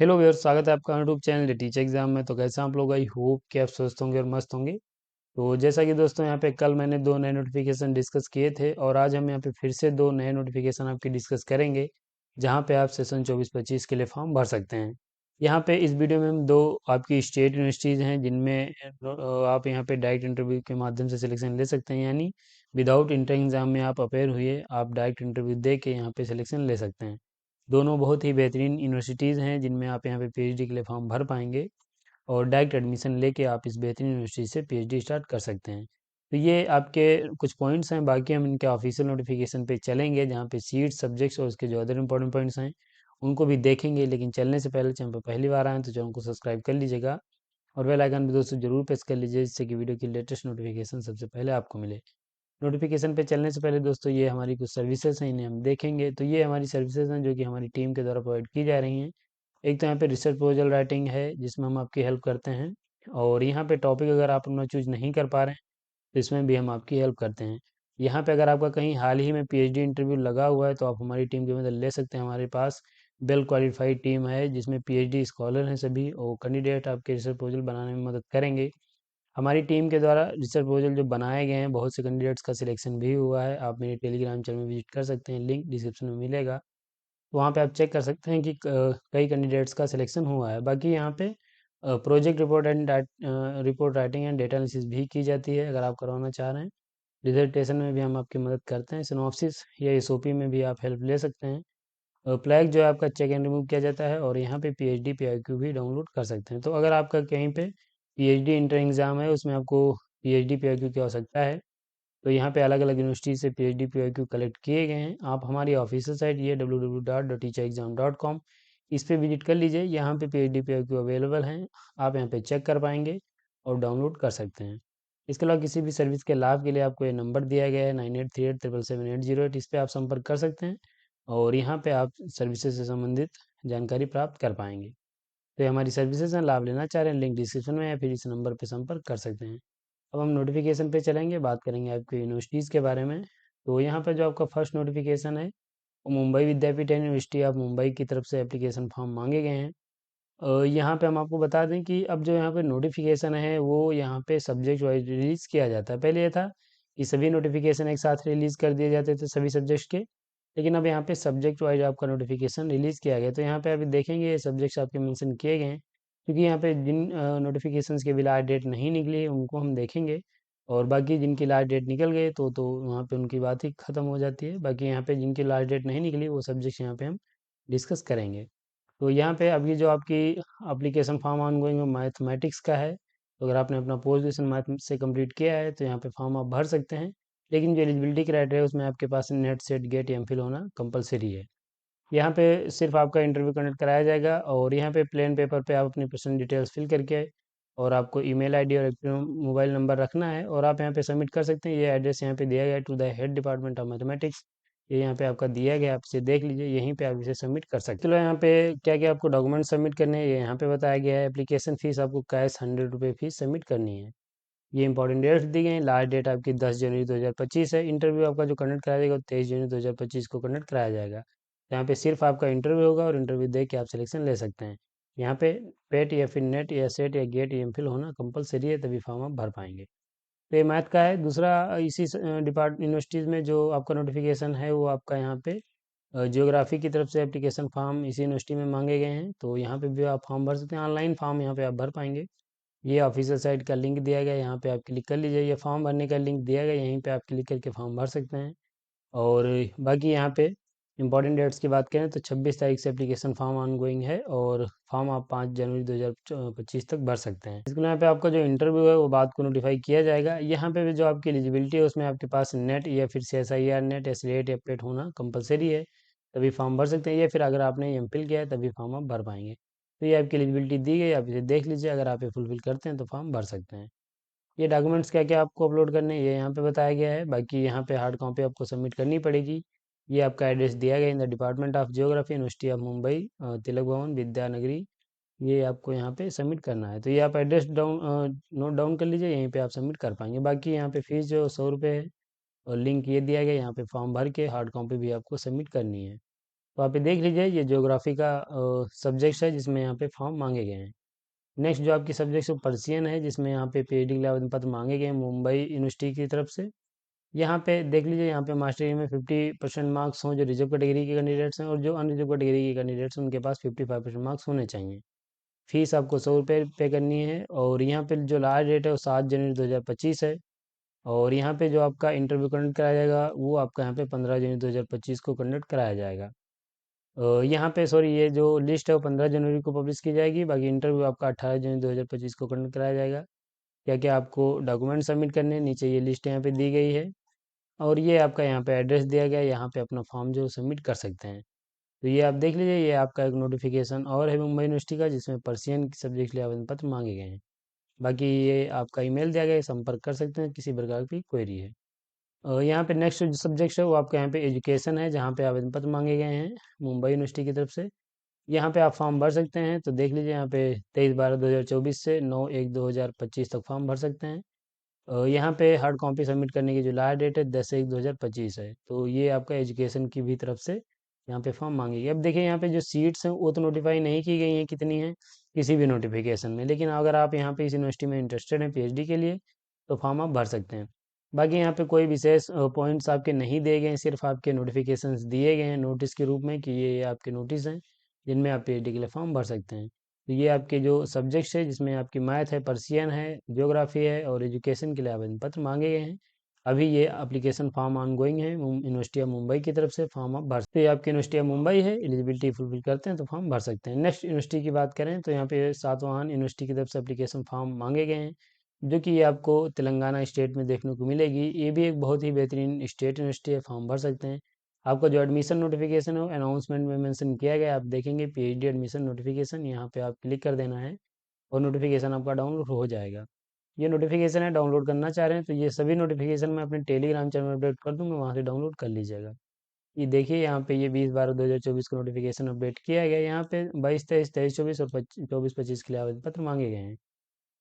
Hello viewers, स्वागत है आपका यूट्यूब चैनल टीचर एग्जाम में। तो कैसे आप लोग, आई होप कि आप स्वस्थ होंगे और मस्त होंगे। तो जैसा कि दोस्तों यहाँ पे कल मैंने दो नए नोटिफिकेशन डिस्कस किए थे और आज हम यहाँ पे फिर से दो नए नोटिफिकेशन आपकी डिस्कस करेंगे, जहाँ पे आप सेशन 24-25 के लिए फॉर्म भर सकते हैं। यहाँ पे इस वीडियो में हम दो आपकी स्टेट यूनिवर्सिटीज़ हैं जिनमें आप यहाँ पे डायरेक्ट इंटरव्यू के माध्यम से सिलेक्शन ले सकते हैं, यानी विदाउट इंटर एग्जाम में आप अपेयर हुए, आप डायरेक्ट इंटरव्यू दे के यहाँ पे सिलेक्शन ले सकते हैं। दोनों बहुत ही बेहतरीन यूनिवर्सिटीज़ हैं जिनमें आप यहाँ पे पीएचडी के लिए फॉर्म भर पाएंगे और डायरेक्ट एडमिशन लेके आप इस बेहतरीन यूनिवर्सिटी से पीएचडी स्टार्ट कर सकते हैं। तो ये आपके कुछ पॉइंट्स हैं, बाकी हम इनके ऑफिशियल नोटिफिकेशन पे चलेंगे जहाँ पे सीट सब्जेक्ट्स और उसके जो अदर इंपॉर्टेंट पॉइंट्स हैं उनको भी देखेंगे। लेकिन चलने से पहले चैनल पर पहली बार आए तो चैनल को सब्सक्राइब कर लीजिएगा और बेल आइकन भी दोस्तों जरूर प्रेस कर लीजिए, जिससे कि वीडियो की लेटेस्ट नोटिफिकेशन सबसे पहले आपको मिले। नोटिफिकेशन पे चलने से पहले दोस्तों ये हमारी कुछ सर्विसेज हैं, इन्हें हम देखेंगे। तो ये हमारी सर्विसेज हैं जो कि हमारी टीम के द्वारा प्रोवाइड की जा रही हैं। एक तो यहाँ पे रिसर्च प्रपोजल राइटिंग है जिसमें हम आपकी हेल्प करते हैं, और यहाँ पे टॉपिक अगर आप अपना चूज नहीं कर पा रहे हैं तो इसमें भी हम आपकी हेल्प करते हैं। यहाँ पे अगर आपका कहीं हाल ही में पीएचडी इंटरव्यू लगा हुआ है तो आप हमारी टीम की मदद ले सकते हैं। हमारे पास वेल क्वालिफाइड टीम है जिसमें पीएचडी स्कॉलर हैं सभी, और कैंडिडेट आपके रिसर्च प्रपोजल बनाने में मदद करेंगे। हमारी टीम के द्वारा रिसर्च प्रपोजल जो बनाए गए हैं, बहुत से कैंडिडेट्स का सिलेक्शन भी हुआ है। आप मेरे टेलीग्राम चैनल में विजिट कर सकते हैं, लिंक डिस्क्रिप्शन में मिलेगा। तो वहाँ पे आप चेक कर सकते हैं कि कई कैंडिडेट्स का सिलेक्शन हुआ है। बाकी यहाँ पे project report and report writing and data analysis भी की जाती है, अगर आप करवाना चाह रहे हैं। डिसर्टेशन में भी हम आपकी मदद करते हैं। सिनॉप्सिस या एसओपी में भी आप हेल्प ले सकते हैं। प्लैग जो है आपका चेक एंड रिमूव किया जाता है, और यहाँ पे पीएचडी पीआईक्यू भी डाउनलोड कर सकते हैं। तो अगर आपका कहीं पे पीएचडी इंटर एग्जाम है, उसमें आपको पीएचडी पीआईक्यू की आवश्यकता है, तो यहाँ पे अलग अलग यूनिवर्सिटी से पीएचडी पीआईक्यू कलेक्ट किए गए हैं। आप हमारी ऑफिशियल साइट ये www.teacherexam.com, इस पे विजिट कर लीजिए। यहाँ पे पीएचडी पीआईक्यू अवेलेबल हैं, आप यहाँ पे चेक कर पाएंगे और डाउनलोड कर सकते हैं। इसके अलावा किसी भी सर्विस के लाभ के लिए आपको ये नंबर दिया गया है 9838777808, इस पे आप संपर्क कर सकते हैं और यहाँ पे आप सर्विसेज से संबंधित जानकारी प्राप्त कर पाएंगे। तो ये हमारी सर्विसेज हैं, लाभ लेना चाह रहे हैं, लिंक डिस्क्रिप्शन में है, फिर इस नंबर पे संपर्क कर सकते हैं। अब हम नोटिफिकेशन पे चलेंगे, बात करेंगे आपके यूनिवर्सिटीज़ के बारे में। तो यहाँ पर जो आपका फर्स्ट नोटिफिकेशन है वो मुंबई विद्यापीठ यूनिवर्सिटी ऑफ मुंबई की तरफ से एप्लीकेशन फॉर्म मांगे गए हैं। यहाँ पे हम आपको बता दें कि अब जो यहाँ पे नोटिफिकेशन है वो यहाँ पे सब्जेक्ट वाइज रिलीज़ किया जाता है। पहले ये था कि सभी नोटिफिकेशन एक साथ रिलीज़ कर दिए जाते थे सभी सब्जेक्ट्स के, लेकिन अब यहाँ पे सब्जेक्ट वाइज आपका नोटिफिकेशन रिलीज़ किया गया। तो यहाँ पे अभी देखेंगे ये सब्जेक्ट्स आपके मेंशन किए गए हैं, क्योंकि यहाँ पे जिन नोटिफिकेशंस की भी लास्ट डेट नहीं निकली है उनको हम देखेंगे, और बाकी जिनकी लास्ट डेट निकल गई तो वहाँ पे उनकी बात ही ख़त्म हो जाती है। बाकी यहाँ पे जिनकी लास्ट डेट नहीं निकली वो सब्जेक्ट्स यहाँ पे हम डिस्कस करेंगे। तो यहाँ पे अभी जो आपकी एप्लीकेशन फॉर्म ऑनगोइंग मैथमेटिक्स का है, तो अगर आपने अपना पोस्ट ग्रेजुएशन मैथ से कंप्लीट किया है तो यहाँ पे फॉर्म आप भर सकते हैं। लेकिन जो एलिजिबिलिटी क्राइटेरिया है उसमें आपके पास नेट सेट गेट एमफिल होना कंपलसरी है। यहाँ पे सिर्फ आपका इंटरव्यू कंडक्ट कराया जाएगा, और यहाँ पे प्लेन पेपर पे आप अपनी पर्सनल डिटेल्स फिल करके और आपको ईमेल आईडी और एक मोबाइल नंबर रखना है, और आप यहाँ पे सबमिट कर सकते हैं। ये एड्रेस यहाँ पे दिया गया है, to the head department of mathematics. ये यहाँ पे आपका दिया गया है, आप इसे देख लीजिए, यहीं पे आप इसे सबमिट कर सकते हैं। चलो यहाँ पे क्या क्या आपको डॉक्यूमेंट सबमिट करने हैं ये यहाँ पे बताया गया है। एप्लीकेशन फीस आपको कैश 100 रुपये फीस सबमिट करनी है। ये इंपॉर्टेंट डेट्स दी गई हैं। लास्ट डेट आपकी 10 जनवरी 2025 है। इंटरव्यू आपका जो कंडक्ट कराया जाएगा वो 23 जनवरी 2025 को कंडक्ट कराया जाएगा। यहाँ पे सिर्फ आपका इंटरव्यू होगा और इंटरव्यू दे के आप सिलेक्शन ले सकते हैं। यहाँ पे पेट या फिर नेट या सेट या गेट या एमफिल होना कंपलसरी है, तभी फॉर्म आप भर पाएंगे। तो ये मैथ का है। दूसरा, इसी डिपार्ट यूनिवर्सिटीज़ में जो आपका नोटिफिकेशन है वो आपका यहाँ पे जियोग्राफी की तरफ से एप्लीकेशन फॉर्म इसी यूनिवर्सिटी में मांगे गए हैं, तो यहाँ पे भी आप फॉर्म भर सकते हैं। ऑनलाइन फॉर्म यहाँ पे आप भर पाएंगे। ये ऑफिशियल साइट का लिंक दिया गया है, यहाँ पे आप क्लिक कर लीजिए। ये फॉर्म भरने का लिंक दिया गया है, यहीं पे आप क्लिक करके फॉर्म भर सकते हैं। और बाकी यहाँ पे इंपॉर्टेंट डेट्स की बात करें तो 26 तारीख से एप्लीकेशन फॉर्म ऑनगोइंग है, और फॉर्म आप 5 जनवरी 2025 तक भर सकते हैं। इसके यहाँ पे आपका जो इंटरव्यू है वो बात को नोटिफाई किया जाएगा। यहाँ पे भी जो आपकी एलिजिबिलिटी है उसमें आपके पास नेट या फिर CSIR नेट या स्लेट या प्लेट होना कंपलसरी है, तभी फॉर्म भर सकते हैं। या फिर अगर आपने एमफिल किया है तभी फॉर्म आप भर पाएंगे। तो ये आपकी एलिजिबिलिटी दी गई, आप इसे देख लीजिए। अगर आप ये फुलफिल करते हैं तो फॉर्म भर सकते हैं। ये डॉक्यूमेंट्स क्या क्या आपको अपलोड करने हैं ये यहाँ पे बताया गया है। बाकी यहाँ पे हार्ड कॉपी आपको सबमिट करनी पड़ेगी। ये आपका एड्रेस दिया गया in the department of geography University of Mumbai, Tilak Bhavan Vidyanagari. ये आपको यहाँ पे सबमिट करना है। तो ये आप एड्रेस नोट डाउन कर लीजिए, यहीं पे आप सबमिट कर पाएंगे। बाकी यहाँ पे फीस जो 100 रुपये है, और लिंक ये दिया गया, यहाँ पे फॉर्म भर के हार्ड कॉपी भी आपको सबमिट करनी है। तो आप ये देख लीजिए, ये ज्योग्राफी का सब्जेक्ट है जिसमें यहाँ पे फॉर्म मांगे गए हैं। नेक्स्ट जो आपकी सब्जेक्ट है पर्सियन है, जिसमें यहाँ पे पीएचडी के लिए आवेदन पत्र मांगे गए हैं मुंबई यूनिवर्सिटी की तरफ से। यहाँ पे देख लीजिए, यहाँ पे मास्टर डिग्री में 50% मार्क्स हों जो रिजर्व कैटेगरी के कैंडिडेट्स हैं, और जो अनरिजर्व कैटेगरी के कैंडिडेट्स हैं उनके पास 55% मार्क्स होने चाहिए। फीस आपको 100 रुपये पे करनी है, और यहाँ पे जो लास्ट डेट है वो 7 जनवरी 2025 है। और यहाँ पे जो आपका इंटरव्यू कंडक्ट कराया जाएगा वो आपका यहाँ पे 15 जनवरी 2025 को कंडक्ट कराया जाएगा। यहाँ पे सॉरी, ये जो लिस्ट है वो 15 जनवरी को पब्लिश की जाएगी, बाकी इंटरव्यू आपका 18 जनवरी 2025 को कंडक्ट कराया जाएगा। क्या क्या आपको डॉक्यूमेंट सबमिट करने हैं, नीचे ये लिस्ट यहाँ पे दी गई है, और ये आपका यहाँ पे एड्रेस दिया गया है, यहाँ पे अपना फॉर्म जो सबमिट कर सकते हैं। तो ये आप देख लीजिए, ये आपका एक नोटिफिकेशन और है मुंबई यूनिवर्सिटी का, जिसमें पर्सियन की सब्जेक्ट के लिए आवेदन पत्र मांगे गए हैं। बाकी ये आपका ईमेल दिया गया है, संपर्क कर सकते हैं किसी प्रकार की क्वेरी है। यहाँ पे नेक्स्ट जो सब्जेक्ट है वो आपका यहाँ पे एजुकेशन है, जहाँ पे आवेदन पत्र मांगे गए हैं मुंबई यूनिवर्सिटी की तरफ से। यहाँ पे आप फॉर्म भर सकते हैं, तो देख लीजिए यहाँ पे 23/12/2024 से 9/1/2025 तक फॉर्म भर सकते हैं। यहाँ पे हार्ड कॉपी सबमिट करने की जो लास्ट डेट है 10/1/2025 है। तो ये आपका एजुकेशन की भी तरफ से यहाँ पे फॉर्म मांगेगी। अब देखिए, यहाँ पे जो सीट्स हैं वो तो नोटिफाई नहीं की गई हैं कितनी हैं किसी भी नोटिफिकेशन में, लेकिन अगर आप यहाँ पे इस यूनिवर्सिटी में इंटरेस्टेड हैं पीएचडी के लिए तो फॉर्म आप भर सकते हैं। बाकी यहाँ पे कोई विशेष पॉइंट्स आपके नहीं दिए गए हैं, सिर्फ आपके नोटिफिकेशंस दिए गए हैं नोटिस के रूप में कि ये आपके नोटिस हैं जिनमें आप पीएचडी के लिए फॉर्म भर सकते हैं। तो ये आपके जो सब्जेक्ट्स है, जिसमें आपकी मैथ है, पर्सियन है, ज्योग्राफी है और एजुकेशन के लिए आवेदन पत्र मांगे गए हैं। अभी ये एप्लीकेशन फॉर्म ऑनगोइंग है यूनिवर्सिटी ऑफ मुंबई की तरफ से, फॉर्म आप भर सकते हैं। आपकी यूनिवर्सिटी ऑफ मुंबई है, एलिजिबिलिटी फुलफिल करते हैं तो फॉर्म भर सकते हैं। नेक्स्ट यूनिवर्सिटी की बात करें तो यहाँ पे सातवाहन यूनिवर्सिटी की तरफ से एप्लीकेशन फॉर्म मांगे गए हैं, जो कि ये आपको तेलंगाना स्टेट में देखने को मिलेगी। ये भी एक बहुत ही बेहतरीन स्टेट यूनिवर्सिटी है, फॉर्म भर सकते हैं। आपका जो एडमिशन नोटिफिकेशन है वो अनाउंसमेंट में मेंशन किया गया है, आप देखेंगे पीएचडी एडमिशन नोटिफिकेशन, यहाँ पे आप क्लिक कर देना है और नोटिफिकेशन आपका डाउनलोड हो जाएगा। ये नोटिफिकेशन है, डाउनलोड करना चाह रहे हैं तो ये सभी नोटिफिकेशन मैं अपने टेलीग्राम चैनल में अपडेट कर दूंगा, वहाँ से डाउनलोड कर लीजिएगा। ये देखिए, यहाँ पे ये 20/12/2024 को नोटिफिकेशन अपडेट किया गया है। यहाँ पे 22/23/23/24 और 24/25 के लिए आवेदन पत्र मांगे गए हैं।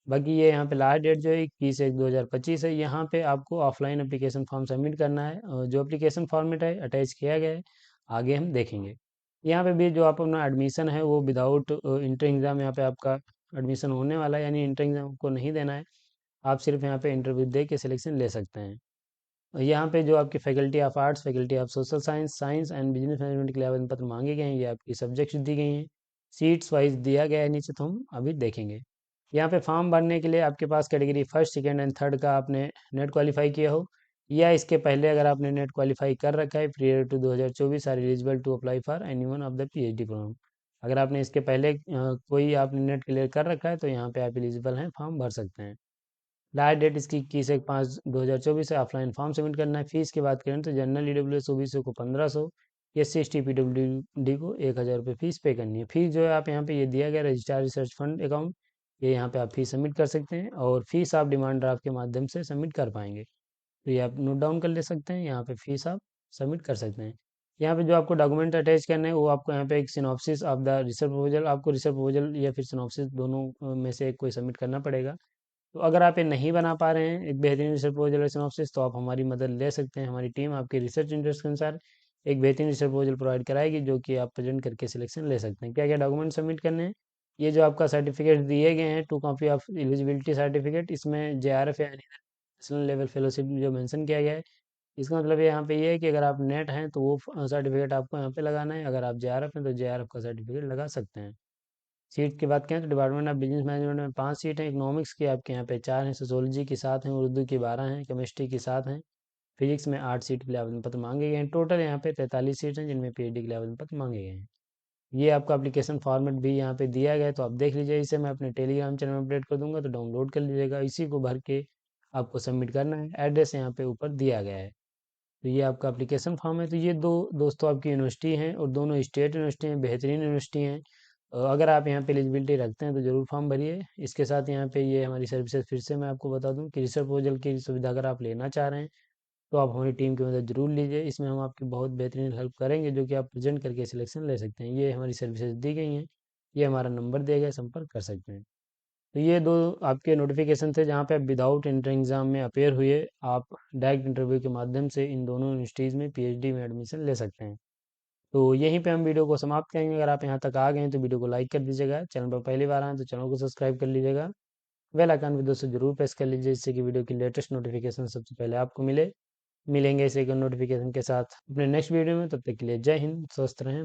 बाकी ये यहाँ पे लास्ट डेट जो है 21/1/2025 है। यहाँ पे आपको ऑफलाइन एप्लीकेशन फॉर्म सबमिट करना है, और जो एप्लीकेशन फॉर्मेट है अटैच किया गया है, आगे हम देखेंगे। यहाँ पे भी जो आप अपना एडमिशन है वो विदाउट इंटर एग्ज़ाम यहाँ पे आपका एडमिशन होने वाला है, यानी इंटर एग्ज़ाम को नहीं देना है। आप सिर्फ यहाँ पे इंटरव्यू दे के सिलेक्शन ले सकते हैं। और यहाँ पे जो आपकी faculty of arts, faculty of social science, science and business management के लिए आवेदन पत्र मांगे गए हैं, ये आपकी सब्जेक्ट्स दी गई हैं। सीट्स वाइज दिया गया है नीचे, तो हम अभी देखेंगे। यहाँ पे फॉर्म भरने के लिए आपके पास category first, second and third का आपने नेट क्वालिफाई किया हो, या इसके पहले अगर आपने नेट क्वालिफाई कर रखा है prior to 2024 are eligible to apply for any one of the PhD program. अगर आपने इसके पहले कोई आपने नेट क्लियर कर रखा है तो यहाँ पे आप एलिजिबल हैं, फॉर्म भर सकते हैं। लास्ट डेट इसकी 21/5/2024 है। ऑफलाइन फॉर्म सबमिट करना है। फीस की बात करें तो जनरल ईडब्ल्यूएस ओबीसी को 1500, SC ST PWD को 1000 रुपये फीस पे करनी है। फीस जो है आप यहाँ पे ये दिया गया रजिस्ट्रार रिसर्च फंड अकाउंट, ये यहाँ पे आप फीस सबमिट कर सकते हैं, और फीस आप डिमांड ड्राफ्ट के माध्यम से सबमिट कर पाएंगे। तो ये आप नोट डाउन कर ले सकते हैं, यहाँ पे फीस आप सबमिट कर सकते हैं। यहाँ पे जो आपको डॉक्यूमेंट अटैच करने हैं वो आपको यहाँ पे एक synopsis of the research proposal, आपको रिसर्च प्रपोजल या फिर सिनॉप्सिस दोनों में से एक कोई सबमिट करना पड़ेगा। तो अगर आप ये नहीं बना पा रहे हैं एक बेहतरीन रिसर्च प्रपोजल या सिनॉप्सिस, तो आप हमारी मदद ले सकते हैं। हमारी टीम आपके रिसर्च इंटरेस्ट के अनुसार एक बेहतरीन रिसर्च प्रपोजल प्रोवाइड कराएगी, जो कि आप प्रेजेंट करके सिलेक्शन ले सकते हैं। क्या क्या डॉक्यूमेंट सबमिट करने हैं, ये जो आपका सर्टिफिकेट दिए गए हैं 2 कॉपी ऑफ एलिजिबिलिटी सर्टिफिकेट, इसमें JRF या नेशनल लेवल फेलोशिप जो मेंशन किया गया है, इसका मतलब यहाँ पे ये है कि अगर आप नेट हैं तो वो सर्टिफिकेट आपको यहाँ पे लगाना है, अगर आप JRF हैं तो JRF का सर्टिफिकेट लगा सकते हैं। सीट की बात करें तो डिपार्टमेंट ऑफ बिजनेस मैनेजमेंट में 5 सीट हैं, इकोनॉमिक्स की आपके यहाँ पे 4 हैं, सोशोलॉजी की 7 हैं, उर्दू की 12 हैं, केमिस्ट्री की 7 हैं, फिजिक्स में 8 सीट के लिए आवेदन पत्र मांगे गए हैं। टोटल यहाँ पे 43 सीट हैं जिनमें पीएचडी के लिए आवेदन पत्र मांगे गए हैं। ये आपका एप्लीकेशन फॉर्मेट भी यहाँ पे दिया गया है, तो आप देख लीजिए। इसे मैं अपने टेलीग्राम चैनल में अपडेट कर दूंगा, तो डाउनलोड कर लीजिएगा। इसी को भर के आपको सबमिट करना है, एड्रेस यहाँ पे ऊपर दिया गया है। तो ये आपका एप्लीकेशन फॉर्म है। तो ये दो दोस्तों आपकी यूनिवर्सिटी हैं, और दोनों स्टेट यूनिवर्सिटी हैं, बेहतरीन यूनिवर्सिटी हैं। अगर आप यहाँ पे एलिजिबिलिटी रखते हैं तो ज़रूर फॉर्म भरिए। इसके साथ यहाँ पे ये हमारी सर्विसेज फिर से मैं आपको बता दूं कि रिसर्च प्रपोजल की सुविधा अगर आप लेना चाह रहे हैं तो आप हमारी टीम की मदद जरूर लीजिए। इसमें हम आपकी बहुत बेहतरीन हेल्प करेंगे, जो कि आप प्रेजेंट करके सिलेक्शन ले सकते हैं। ये हमारी सर्विसेज दी गई हैं, ये हमारा नंबर दिया गया है, संपर्क कर सकते हैं। तो ये दो आपके नोटिफिकेशन थे जहाँ पे आप विदाउट इंटर एग्ज़ाम में अपेयर हुए, आप डायरेक्ट इंटरव्यू के माध्यम से इन दोनों यूनिवर्सिटीज़ में पीएचडी में एडमिशन ले सकते हैं। तो यहीं पे हम वीडियो को समाप्त करेंगे। अगर आप यहाँ तक आ गए हैं तो वीडियो को लाइक कर दीजिएगा, चैनल पर पहली बार आए तो चैनल को सब्सक्राइब कर लीजिएगा, बेल आइकन भी दोस्तों जरूर प्रेस कर लीजिए, जिससे कि वीडियो की लेटेस्ट नोटिफिकेशन सबसे पहले आपको मिले। मिलेंगे इसे एक नोटिफिकेशन के साथ अपने नेक्स्ट वीडियो में, तब तक के लिए जय हिंद, स्वस्थ रहें।